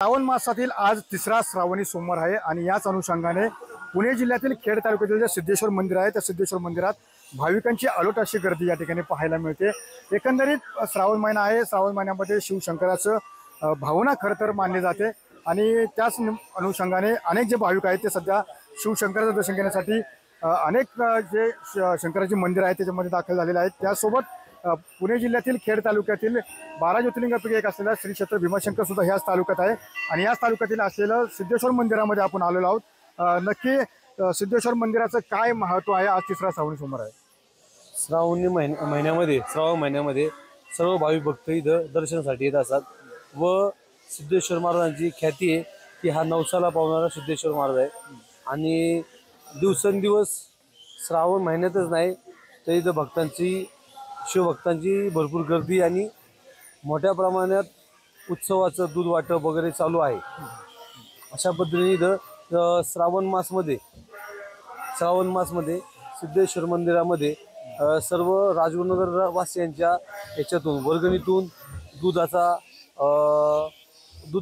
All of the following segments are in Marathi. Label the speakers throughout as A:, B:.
A: श्रावण मासातील आज तिसरा श्रावणी सोमवार आहे आणि याच अनुषंगाने पुणे जिल्ह्यातील खेड तालुक्यातील जे सिद्धेश्वर मंदिर आहे त्या सिद्धेश्वर मंदिरात भाविकांची अलोट अशी गर्दी या ठिकाणी पाहायला मिळते। एकंदरीत श्रावण महिना आहे, श्रावण महिन्यामध्ये शिवशंकराचं भावना खरं तर मानली जाते आणि त्याच अनुषंगाने अनेक जे भाविक आहेत ते सध्या शिवशंकराचं दर्शन घेण्यासाठी अनेक जे शंकराची मंदिर आहेत त्याच्यामध्ये दाखल झालेले आहेत। त्यासोबत पुणे जिल्ह्यातील खेड तालुक्यातील 12 ज्योतिर्लिंगापैकी एक असलेला श्री क्षेत्र भीमाशंकर सुद्धा ह्याच तालुक्यात आहे आणि याच तालुक्यातील असलेलं सिद्धेश्वर मंदिरामध्ये आपण आलेलो आहोत। नक्की सिद्धेश्वर मंदिराचं काय महत्त्व आहे? आज तिसरा श्रावणी सोमवार आहे।
B: श्रावण महिन्यामध्ये सर्व भाविक भक्त इथं दर्शनासाठी येत असतात व सिद्धेश्वर महाराजांची ख्याती आहे की हा नवसाला पावणारा सिद्धेश्वर महाराज आहे आणि दिवसेंदिवस श्रावण महिन्यातच नाही तर इथं शिवभक्तांची भरपूर गर्दी आणि मोठ्या प्रमाणात उत्सवाचं दूध वाटप वगैरे चालू आहे। अशा पद्धतीने इथं श्रावण मासमध्ये सिद्धेश्वर मंदिरामध्ये सर्व राजगुरुनगर वासियांच्या याच्यातून वर्गणीतून दूध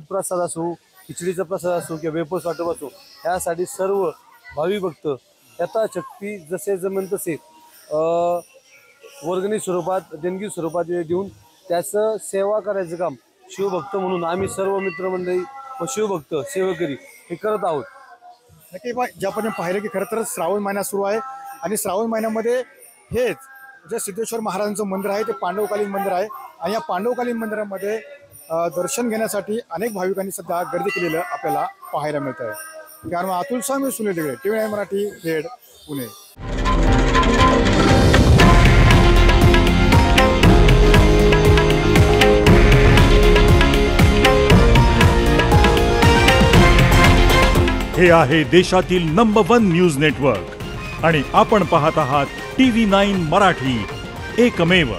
B: प्रसाद असो, खिचडीचा प्रसाद असो किंवा वेपर्स वाटप असो यासाठी सर्व भाविक भक्त यथाशक्ती जसे जमेल तसे वर्गणी स्वरूपात देणगी स्वरूपात देऊन त्याचं सेवा करायचं काम शिवभक्त म्हणून आम्ही सर्व मित्रमंडळी व शिवभक्त सेवेकरी हे करत आहोत।
A: नक्की ज्या आपण पाहिलं की खरं तर श्रावण महिना सुरू आहे आणि श्रावण महिन्यामध्ये हेच जे सिद्धेश्वर महाराजांचं मंदिर आहे ते पांडवकालीन मंदिर आहे आणि या पांडवकालीन मंदिरामध्ये दर्शन घेण्यासाठी अनेक भाविकांनी सध्या गर्दी केलेलं आपल्याला पाहायला मिळत आहे। कारण अतुल स्वामी सुनील दिगळे, TV9 मराठी, खेड, पुणे।
C: हे आहे देशातील नंबर 1 न्यूज नेटवर्क आणि आपण पाहत आहात TV9 मराठी, एकमेव।